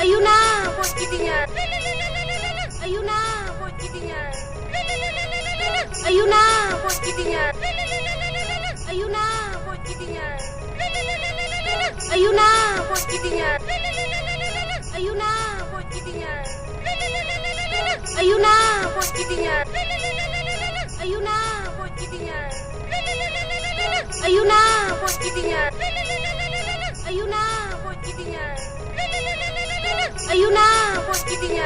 Ayun na, bos giginya. Ayun na, bos giginya. Ayun na, bos giginya. Ayun na, bos giginya. Ayun na, bos giginya. Ayun na, bos giginya. Ayun na, bos giginya. Ayun na, bos giginya. Ayun na, bos giginya. Ayun na, bos giginya. Ayun na, bos giginya.